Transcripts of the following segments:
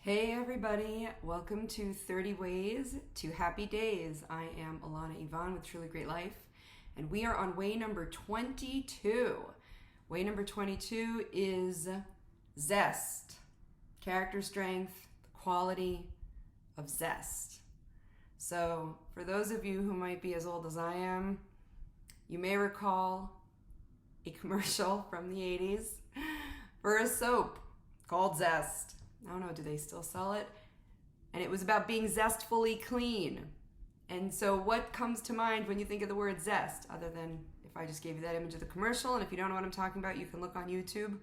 Hey everybody, welcome to 30 Ways to Happy Days. I am Alana Yvonne with Truly Great Life, and we are on way number 22. Way number 22 is Zest. Character strength, the quality of zest. So for those of you who might be as old as I am, you may recall a commercial from the 80s for a soap called Zest. I don't know, do they still sell it? And it was about being zestfully clean. And so what comes to mind when you think of the word zest, other than if I just gave you that image of the commercial? And if you don't know what I'm talking about, you can look on YouTube,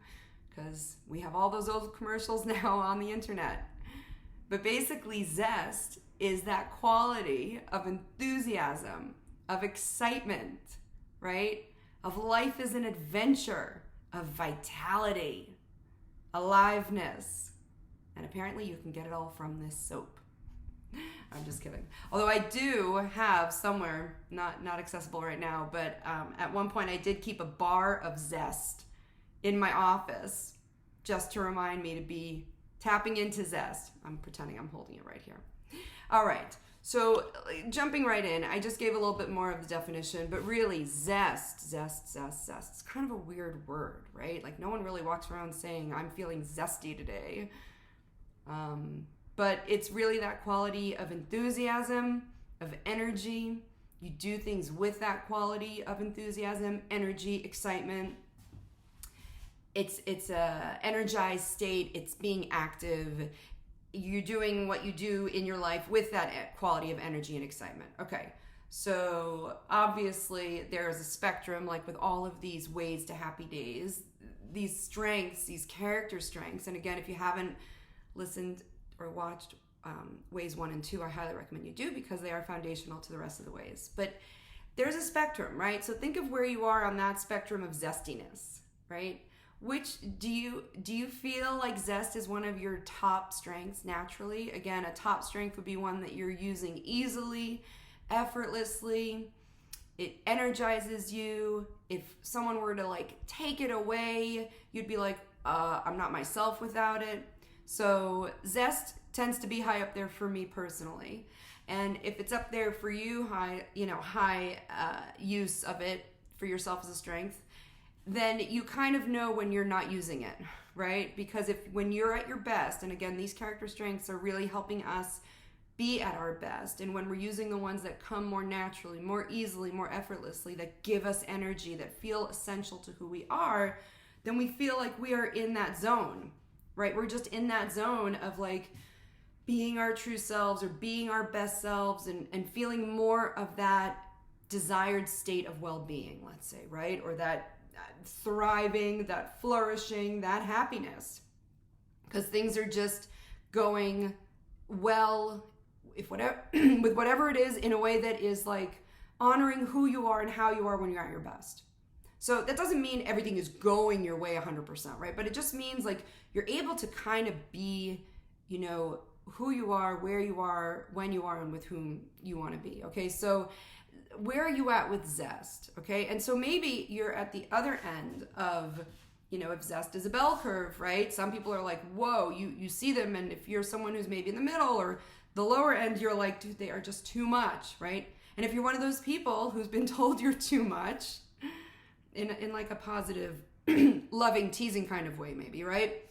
because we have all those old commercials now on the internet. But basically, zest is that quality of enthusiasm, of excitement, right? Of life as an adventure, of vitality, aliveness. And apparently you can get it all from this soap. I'm just kidding. Although I do have somewhere, not accessible right now, but at one point I did keep a bar of Zest in my office just to remind me to be tapping into Zest. I'm pretending I'm holding it right here. All right, so jumping right in, I just gave a little bit more of the definition, but really zest. It's kind of a weird word, right? Like no one really walks around saying, I'm feeling zesty today. But it's really that quality of enthusiasm, of energy. You do things with that quality of enthusiasm, energy, excitement. It's a energized state. It's being active. You're doing what you do in your life with that quality of energy and excitement. Okay, so obviously there's a spectrum, like with all of these ways to happy days, these strengths, these character strengths. And again, if you haven't listened or watched ways 1 and 2, I highly recommend you do, because they are foundational to the rest of the ways. But there's a spectrum, right? So think of where you are on that spectrum of zestiness, right? Which do you feel like zest is one of your top strengths naturally? Again, a top strength would be one that you're using easily, effortlessly. It energizes you. If someone were to like take it away, you'd be like, I'm not myself without it. So zest tends to be high up there for me personally. And if it's up there for you, high use of it for yourself as a strength, then you kind of know when you're not using it, right? Because when you're at your best, and again, these character strengths are really helping us be at our best. And when we're using the ones that come more naturally, more easily, more effortlessly, that give us energy, that feel essential to who we are, then we feel like we are in that zone. Right? We're just in that zone of like being our true selves or being our best selves and feeling more of that desired state of well-being, let's say, right? Or that thriving, that flourishing, that happiness. Because things are just going well with whatever it is, in a way that is like honoring who you are and how you are when you're at your best. So that doesn't mean everything is going your way 100%, right? But it just means like you're able to kind of be, who you are, where you are, when you are, and with whom you want to be, okay? So where are you at with zest, okay? And so maybe you're at the other end of, if zest is a bell curve, right? Some people are like, whoa, you see them, and if you're someone who's maybe in the middle or the lower end, you're like, dude, they are just too much, right? And if you're one of those people who's been told you're too much, in like a positive, loving, teasing kind of way, maybe, right?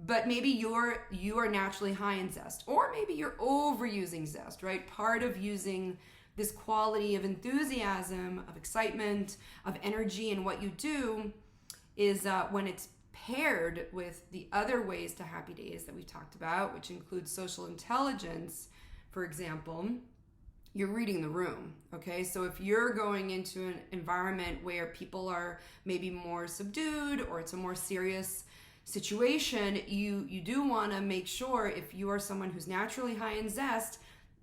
But maybe you are naturally high in zest, or maybe you're overusing zest, right? Part of using this quality of enthusiasm, of excitement, of energy in what you do is when it's paired with the other ways to happy days that we've talked about, which includes social intelligence, for example. You're reading the room, okay? So if you're going into an environment where people are maybe more subdued, or it's a more serious situation, you do want to make sure, if you are someone who's naturally high in zest,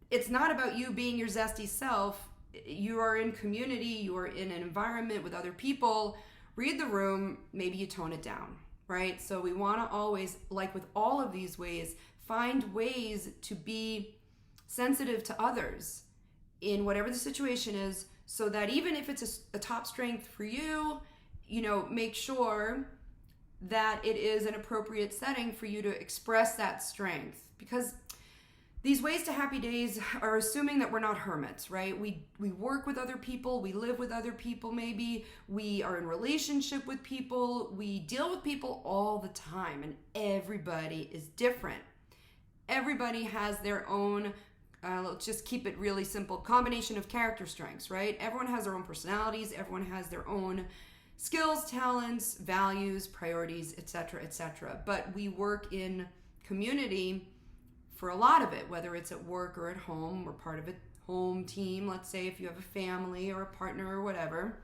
it's not about you being your zesty self. You are in community, you are in an environment with other people. Read the room, maybe you tone it down, right? So we want to always, like with all of these ways, find ways to be sensitive to others in whatever the situation is, so that even if it's a top strength for you, make sure that it is an appropriate setting for you to express that strength. Because these ways to happy days are assuming that we're not hermits, right? We work with other people, we live with other people maybe, we are in relationship with people, we deal with people all the time, and everybody is different. Everybody has their own, let's just keep it really simple, combination of character strengths, right? Everyone has their own personalities, everyone has their own skills, talents, values, priorities, etc., etc. But we work in community for a lot of it, whether it's at work or at home. We're part of a home team, let's say, if you have a family or a partner or whatever,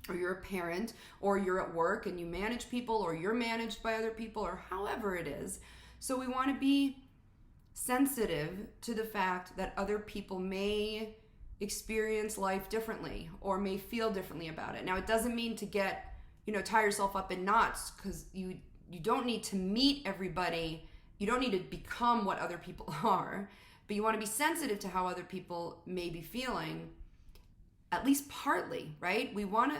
or you're a parent, or you're at work and you manage people, or you're managed by other people, or however it is. So we want to be sensitive to the fact that other people may experience life differently or may feel differently about it. Now, it doesn't mean to get, tie yourself up in knots, because you don't need to meet everybody. You don't need to become what other people are, but you want to be sensitive to how other people may be feeling, at least partly, right? We want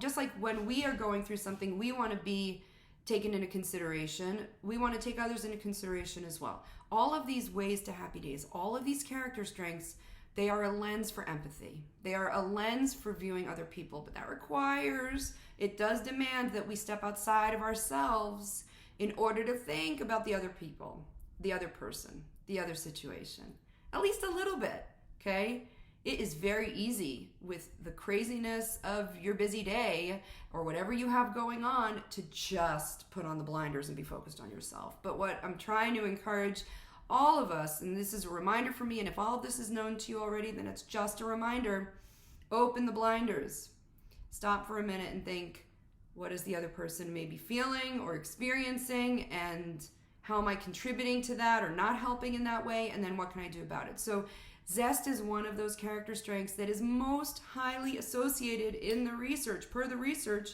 just like when we are going through something, we want to be taken into consideration. We want to take others into consideration as well. All of these ways to happy days, all of these character strengths, they are a lens for empathy. They are a lens for viewing other people, but that requires, it does demand that we step outside of ourselves in order to think about the other people, the other person, the other situation, at least a little bit, okay? It is very easy with the craziness of your busy day or whatever you have going on to just put on the blinders and be focused on yourself. But what I'm trying to encourage all of us, and this is a reminder for me, and if all of this is known to you already, then it's just a reminder, open the blinders. Stop for a minute and think, what is the other person maybe feeling or experiencing, and how am I contributing to that or not helping in that way, and then what can I do about it? So Zest is one of those character strengths that is most highly associated in the research, per the research,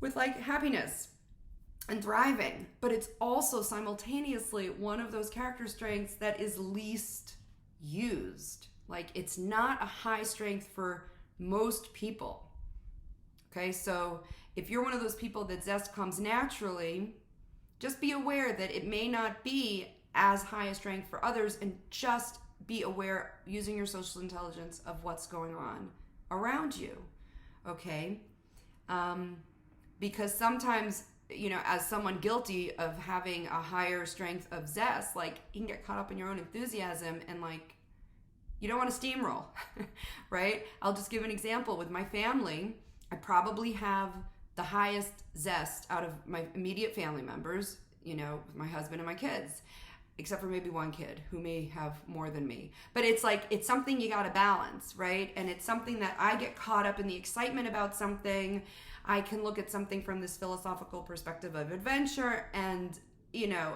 with like happiness and thriving, but it's also simultaneously one of those character strengths that is least used. Like, it's not a high strength for most people. Okay, so if you're one of those people that Zest comes naturally, just be aware that it may not be as high a strength for others, and just be aware using your social intelligence of what's going on around you, okay? Because sometimes, as someone guilty of having a higher strength of Zest, like, you can get caught up in your own enthusiasm and like, you don't want to steamroll, right? I'll just give an example. With my family, I probably have the highest Zest out of my immediate family members, with my husband and my kids, except for maybe one kid who may have more than me. But it's like, it's something you got to balance, right? And it's something that I get caught up in the excitement about something. I can look at something from this philosophical perspective of adventure, and,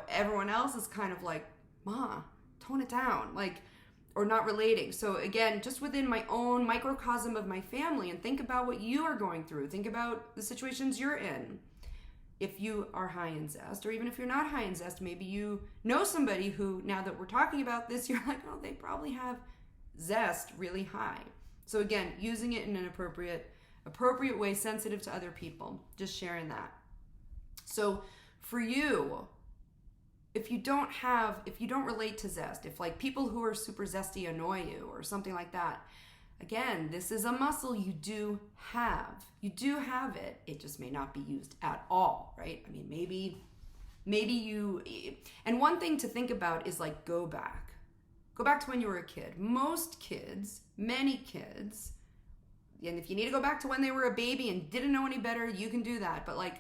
everyone else is kind of like, Ma, tone it down, like, or not relating. So again, just within my own microcosm of my family, and think about what you are going through. Think about the situations you're in. If you are high in Zest, or even if you're not high in Zest, maybe you know somebody who, now that we're talking about this, you're like, oh, they probably have Zest really high. So again, using it in an appropriate way, sensitive to other people, just sharing that. So for you, if you don't relate to Zest, if like people who are super zesty annoy you or something like that, again, this is a muscle you do have. You do have it. It just may not be used at all, right? I mean, maybe you, and one thing to think about is like, go back to when you were a kid. Most kids, many kids, and if you need to go back to when they were a baby and didn't know any better, you can do that. But like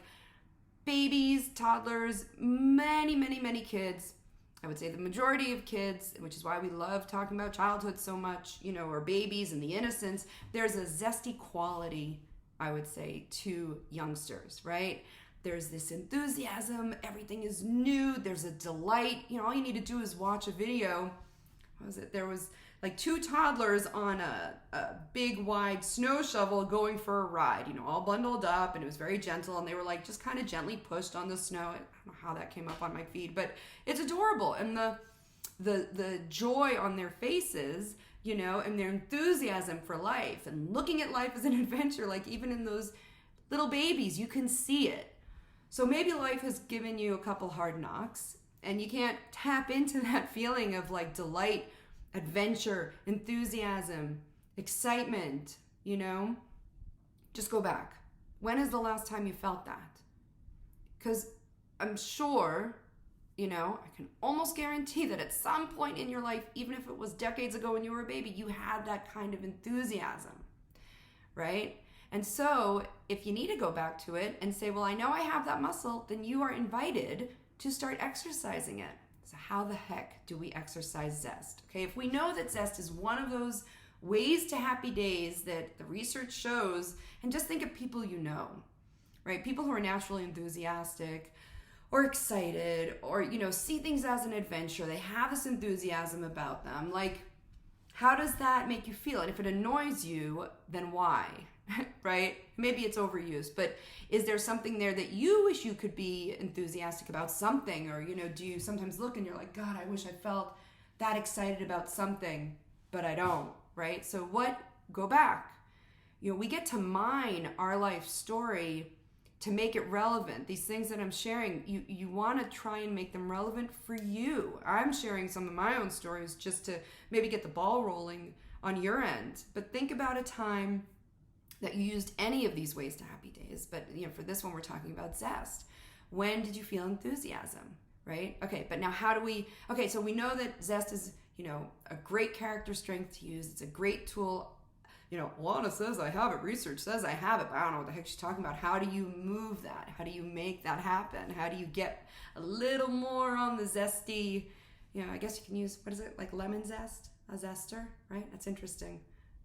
babies, toddlers, many kids, I would say the majority of kids, which is why we love talking about childhood so much, or babies and the innocence, there's a zesty quality, I would say, to youngsters, right? There's this enthusiasm, everything is new, there's a delight. All you need to do is watch a video. What was it? There was like two toddlers on a big wide snow shovel going for a ride, all bundled up, and it was very gentle, and they were like just kind of gently pushed on the snow. I don't know how that came up on my feed, but it's adorable. And the joy on their faces, and their enthusiasm for life and looking at life as an adventure, like even in those little babies, you can see it. So maybe life has given you a couple hard knocks and you can't tap into that feeling of like delight, adventure, enthusiasm, excitement, just go back. When is the last time you felt that? Because I'm sure, I can almost guarantee that at some point in your life, even if it was decades ago when you were a baby, you had that kind of enthusiasm, right? And so if you need to go back to it and say, well, I know I have that muscle, then you are invited to start exercising it. So how the heck do we exercise Zest? Okay, if we know that Zest is one of those ways to happy days that the research shows, and just think of people right? People who are naturally enthusiastic or excited or, see things as an adventure. They have this enthusiasm about them. Like, how does that make you feel? And if it annoys you, then why? Right? Maybe it's overused, but is there something there that you wish you could be enthusiastic about something? Or, do you sometimes look and you're like, God, I wish I felt that excited about something, but I don't, right? So go back. We get to mine our life story to make it relevant. These things that I'm sharing, you want to try and make them relevant for you. I'm sharing some of my own stories just to maybe get the ball rolling on your end. But think about a time that you used any of these ways to happy days. But for this one, we're talking about Zest. When did you feel enthusiasm, right? Okay, but now so we know that Zest is, a great character strength to use. It's a great tool. Lana says I have it, research says I have it, but I don't know what the heck she's talking about. How do you move that? How do you make that happen? How do you get a little more on the zesty, I guess you can use, what is it, like lemon zest? A zester, right? That's interesting.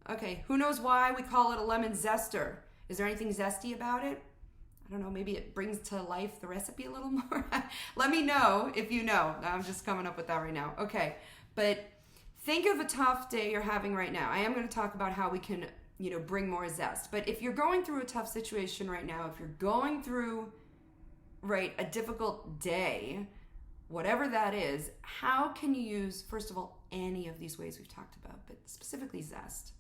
Okay, who knows why we call it a lemon zester? Is there anything zesty about it? I don't know, maybe it brings to life the recipe a little more. Let me know if you know. I'm just coming up with that right now. Okay, but think of a tough day you're having right now. I am going to talk about how we can, bring more zest. But if you're going through a tough situation right now, if you're going through, right, a difficult day, whatever that is, how can you use, first of all, any of these ways we've talked about, but specifically Zest?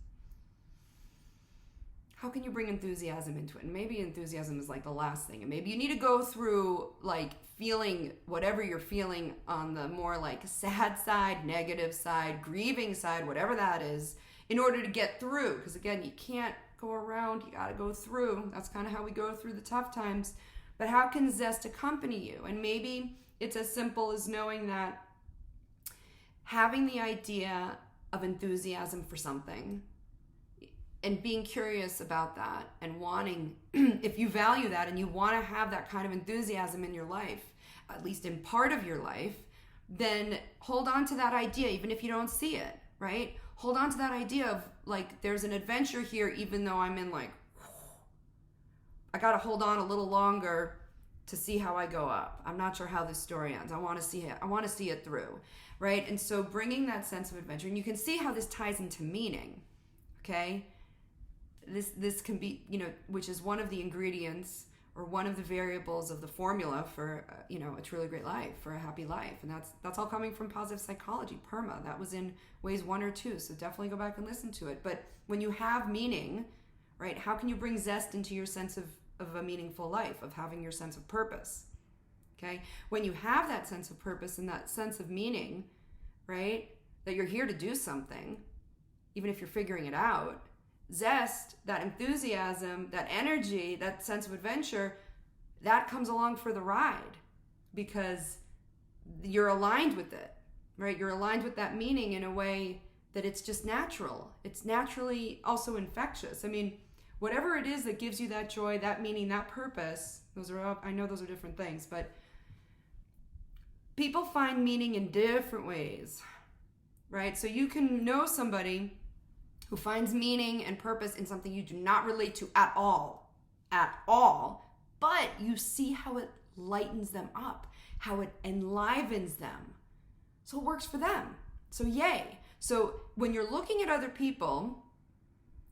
How can you bring enthusiasm into it? And maybe enthusiasm is like the last thing. And maybe you need to go through like feeling whatever you're feeling on the more like sad side, negative side, grieving side, whatever that is, in order to get through. Because again, you can't go around, you got to go through. That's kind of how we go through the tough times. But how can Zest accompany you? And maybe it's as simple as knowing that having the idea of enthusiasm for something and being curious about that and wanting, if you value that and you want to have that kind of enthusiasm in your life, at least in part of your life, then hold on to that idea even if you don't see it, right? Hold on to that idea of like, there's an adventure here even though I'm in like, I got to hold on a little longer to see how I go up. I'm not sure how this story ends. I want to see it. I want to see it through, right? And so bringing that sense of adventure, and you can see how this ties into meaning, okay? This can be, which is one of the ingredients or one of the variables of the formula for, a truly great life, for a happy life. And that's all coming from positive psychology, PERMA. That was in ways 1 or 2. So definitely go back and listen to it. But when you have meaning, right, how can you bring zest into your sense of a meaningful life, of having your sense of purpose? Okay. When you have that sense of purpose and that sense of meaning, right, that you're here to do something, even if you're figuring it out, zest, that enthusiasm, that energy, that sense of adventure, that comes along for the ride because you're aligned with it, right? You're aligned with that meaning in a way that it's just natural. It's naturally also infectious. I mean, whatever it is that gives you that joy, that meaning, that purpose, I know those are different things, but people find meaning in different ways, right? So you can know somebody who finds meaning and purpose in something you do not relate to at all, but you see how it lightens them up, how it enlivens them. So it works for them. So yay. So when you're looking at other people,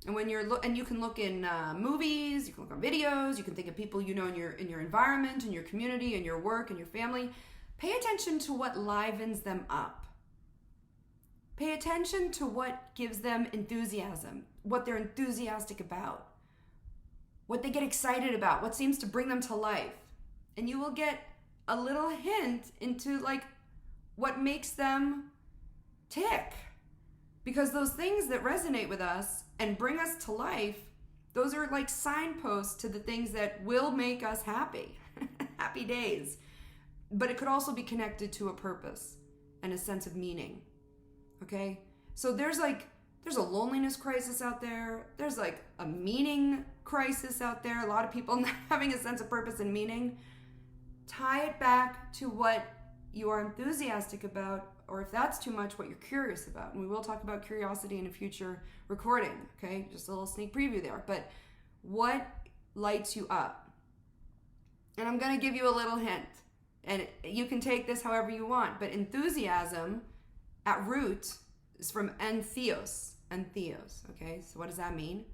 and when and you can look in movies, you can look on videos, you can think of people in your environment, in your community, in your work, in your family, pay attention to what livens them up. Pay attention to what gives them enthusiasm, what they're enthusiastic about, what they get excited about, what seems to bring them to life. and you will get a little hint into like what makes them tick. Because those things that resonate with us and bring us to life, those are like signposts to the things that will make us happy. Happy days. But it could also be connected to a purpose and a sense of meaning. Okay? So there's a loneliness crisis out there. There's like a meaning crisis out there. A lot of people not having a sense of purpose and meaning. Tie it back to what you are enthusiastic about, or if that's too much, what you're curious about. And we will talk about curiosity in a future recording, okay? Just a little sneak preview there. But what lights you up? And I'm going to give you a little hint. And you can take this however you want. But enthusiasm at root is from entheos. Entheos, okay? So what does that mean?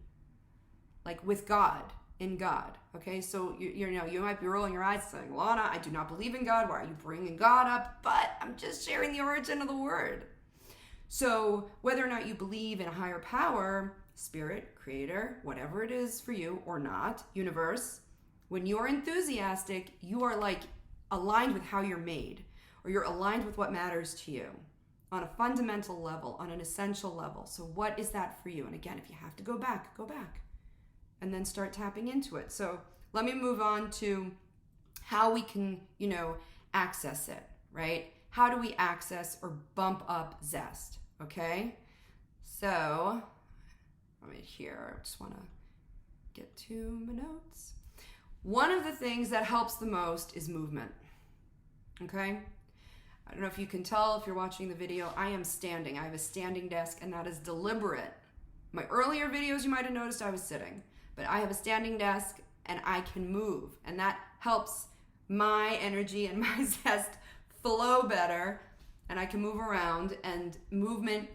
Like with God, in God, okay? So you know, you might be rolling your eyes saying, Lana, I do not believe in God. Why are you bringing God up? But I'm just sharing the origin of the word. So whether or not you believe in a higher power, spirit, creator, whatever it is for you or not, universe, when you're enthusiastic, you are like aligned with how you're made, or you're aligned with what matters to you on a fundamental level, on an essential level. So what is that for you? And again, if you have to go back and then start tapping into it. So let me move on to how we can, access it, right? How do we access or bump up zest? Okay. So let me here. I just want to get to my notes. One of the things that helps the most is movement. Okay. I don't know if you can tell if you're watching the video, I am standing. I have a standing desk, and that is deliberate. My earlier videos, you might have noticed I was sitting, but I have a standing desk and I can move, and that helps my energy and my zest flow better, and I can move around, and movement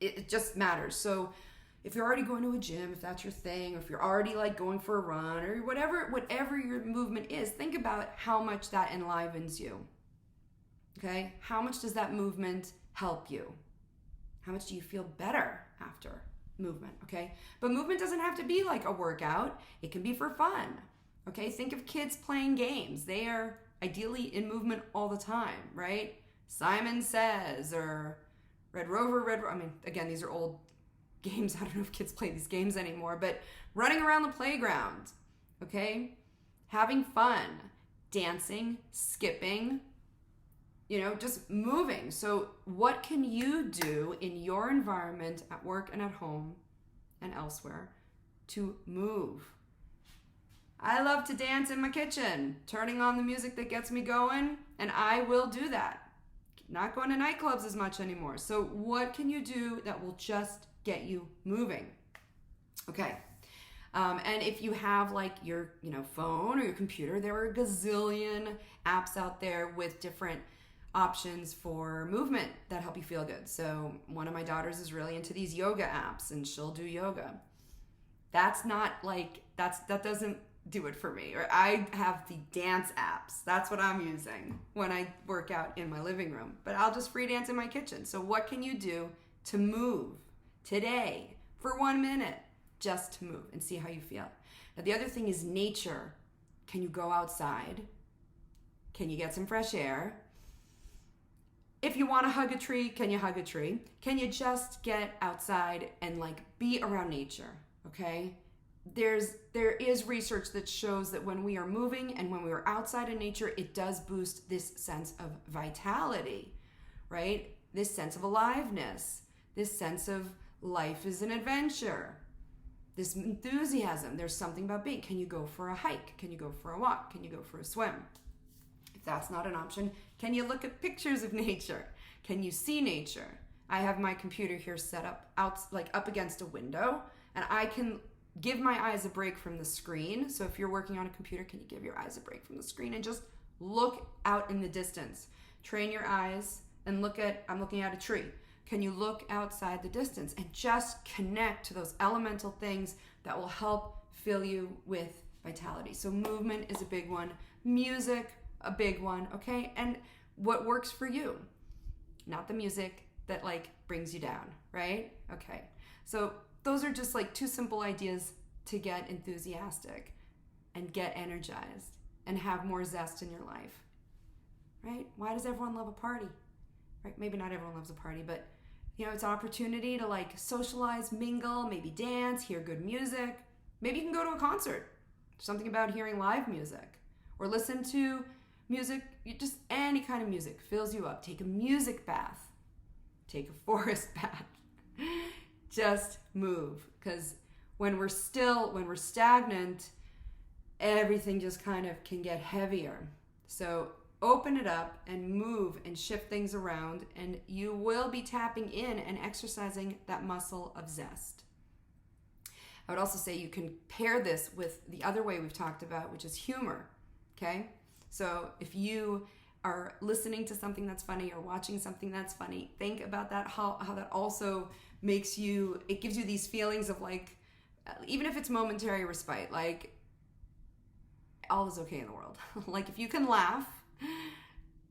it just matters. So if you're already going to a gym, if that's your thing, or if you're already like going for a run or whatever your movement is, think about how much that enlivens you. Okay? How much does that movement help you? How much do you feel better after movement? Okay? But movement doesn't have to be like a workout. It can be for fun. Okay? Think of kids playing games. They are ideally in movement all the time, right? Simon Says or Red Rover. I mean, again, these are old games. I don't know if kids play these games anymore, but running around the playground, okay? Having fun, dancing, skipping, just moving. So what can you do in your environment at work and at home and elsewhere to move? I love to dance in my kitchen, turning on the music that gets me going, and I will do that. Not going to nightclubs as much anymore. So what can you do that will just get you moving? Okay. And if you have like your, phone or your computer, there are a gazillion apps out there with different options for movement that help you feel good. So one of my daughters is really into these yoga apps, and she'll do yoga. That doesn't do it for me. Or I have the dance apps. That's what I'm using when I work out in my living room. But I'll just free dance in my kitchen. So what can you do to move today for 1 minute, just to move and see how you feel? Now, the other thing is nature. Can you go outside? Can you get some fresh air? If you want to hug a tree, can you hug a tree? Can you just get outside and be around nature? Okay? There is research that shows that when we are moving and when we are outside in nature, it does boost this sense of vitality, right? This sense of aliveness, this sense of life is an adventure, this enthusiasm. There's something about being. Can you go for a hike? Can you go for a walk? Can you go for a swim? If that's not an option, can you look at pictures of nature? Can you see nature? I have my computer here set up up against a window, and I can give my eyes a break from the screen. So if you're working on a computer, can you give your eyes a break from the screen and just look out in the distance? Train your eyes and I'm looking at a tree. Can you look outside the distance and just connect to those elemental things that will help fill you with vitality? So movement is a big one. Music, a big one, okay? And what works for you? Not the music that brings you down, right? Okay. So those are just two simple ideas to get enthusiastic and get energized and have more zest in your life, right? Why does everyone love a party, right? Maybe not everyone loves a party, but it's an opportunity to like socialize, mingle, maybe dance, hear good music. Maybe you can go to a concert. Something about hearing live music or listen to music, just any kind of music fills you up. Take a music bath. Take a forest bath. Just move, because when we're stagnant, everything just kind of can get heavier. So open it up and move and shift things around, and you will be tapping in and exercising that muscle of zest. I would also say you can pair this with the other way we've talked about, which is humor, okay? So if you are listening to something that's funny or watching something that's funny, think about that, how that also makes you, it gives you these feelings of like, even if it's momentary respite, like all is okay in the world. Like if you can laugh,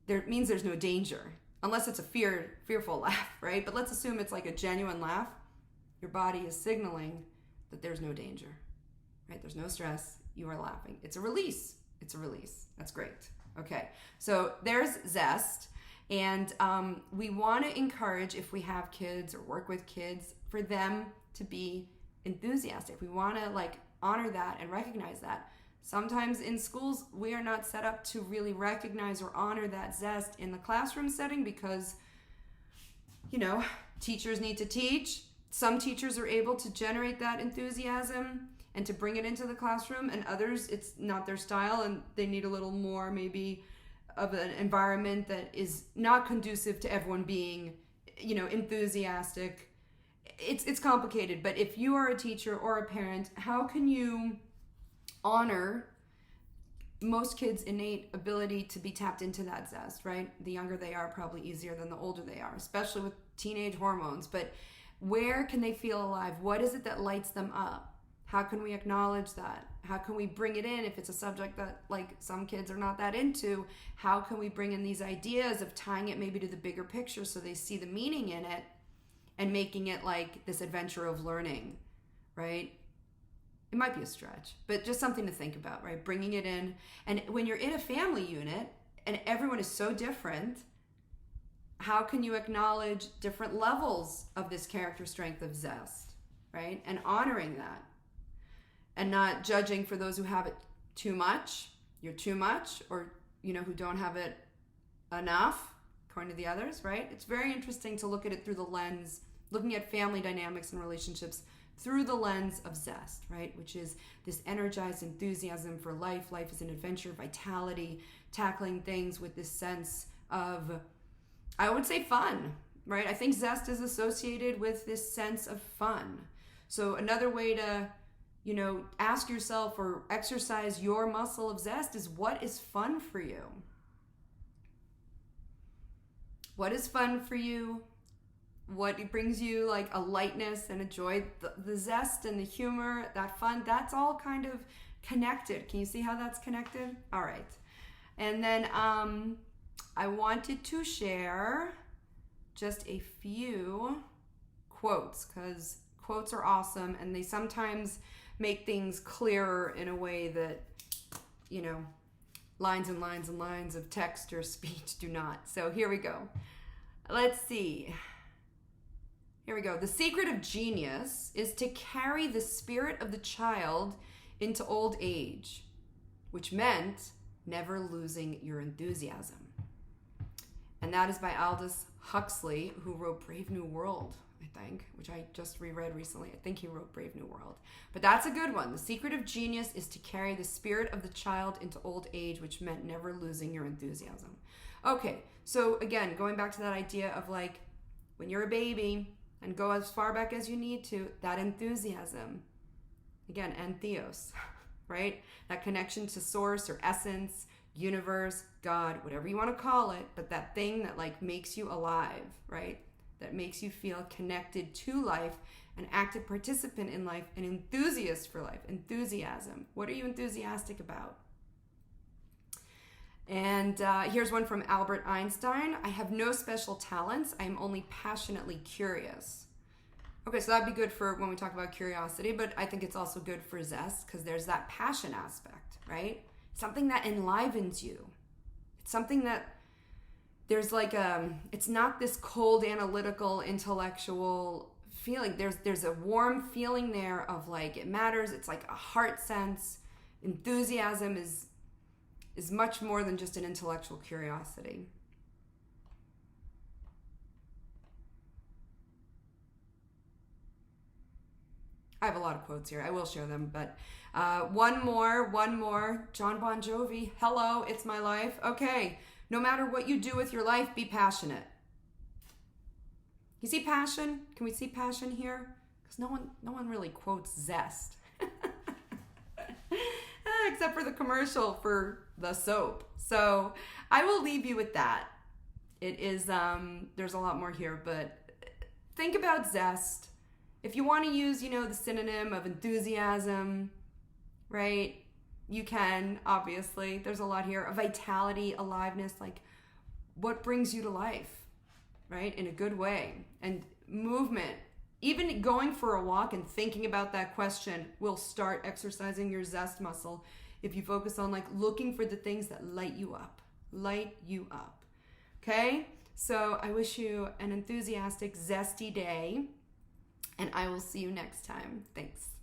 there means there's no danger, unless it's a fearful laugh, right? But let's assume it's like a genuine laugh. Your body is signaling that there's no danger, right? There's no stress. You are laughing. It's a release. That's great. Okay, so there's Zest. And we want to encourage, if we have kids or work with kids, for them to be enthusiastic. We want to like honor that and recognize that. Sometimes in schools, we are not set up to really recognize or honor that zest in the classroom setting because, teachers need to teach. Some teachers are able to generate that enthusiasm and to bring it into the classroom, and others, it's not their style and they need a little more maybe of an environment that is not conducive to everyone being, enthusiastic. It's complicated, but if you are a teacher or a parent, how can you honor most kids' innate ability to be tapped into that zest, right? The younger they are, probably easier than the older they are, especially with teenage hormones. But where can they feel alive? What is it that lights them up? How can we acknowledge that? How can we bring it in if it's a subject that like some kids are not that into? How can we bring in these ideas of tying it maybe to the bigger picture so they see the meaning in it and making it like this adventure of learning, right? It might be a stretch, but just something to think about, right? Bringing it in. And when you're in a family unit and everyone is so different, how can you acknowledge different levels of this character strength of zest, right? And honoring that. And not judging for those who have it too much, you're too much, or, who don't have it enough, according to the others, right? It's very interesting to look at it through the lens, looking at family dynamics and relationships through the lens of zest, right? Which is this energized enthusiasm for life. Life is an adventure, vitality, tackling things with this sense of, I would say, fun, right? I think zest is associated with this sense of fun. So another way to ask yourself or exercise your muscle of zest is, what is fun for you? What is fun for you? What brings you like a lightness and a joy? The zest and the humor, that fun, that's all kind of connected. Can you see how that's connected? All right. And then I wanted to share just a few quotes, because quotes are awesome and they sometimes make things clearer in a way that, lines and lines and lines of text or speech do not. So here we go. Let's see. Here we go. The secret of genius is to carry the spirit of the child into old age, which meant never losing your enthusiasm. And that is by Aldous Huxley, who wrote Brave New World, I think, which I just reread recently. I think he wrote Brave New World. But that's a good one. The secret of genius is to carry the spirit of the child into old age, which meant never losing your enthusiasm. Okay, so again, going back to that idea of like, when you're a baby, and go as far back as you need to, that enthusiasm. Again, entheos, right? That connection to source or essence, universe, God, whatever you want to call it, but that thing that like makes you alive, right? That makes you feel connected to life, an active participant in life, an enthusiast for life, enthusiasm. What are you enthusiastic about? And here's one from Albert Einstein. I have no special talents. I am only passionately curious. Okay, so that'd be good for when we talk about curiosity, but I think it's also good for zest because there's that passion aspect, right? something that enlivens you. It's something that there's like it's not this cold, analytical, intellectual feeling. There's a warm feeling there of like it matters. It's like a heart sense. Enthusiasm is much more than just an intellectual curiosity. I have a lot of quotes here. I will share them, but one more. John Bon Jovi, Hello, It's My Life. Okay, no matter what you do with your life, be passionate. You see passion? Can we see passion here? Because no one really quotes Zest. Except for the commercial for the soap. So I will leave you with that. It is, there's a lot more here, but think about Zest. If you want to use, the synonym of enthusiasm, right? You can, obviously. There's a lot here. A vitality, aliveness, like what brings you to life, right? In a good way. And movement. Even going for a walk and thinking about that question will start exercising your zest muscle if you focus on like looking for the things that light you up. Okay? So I wish you an enthusiastic, zesty day. And I will see you next time. Thanks.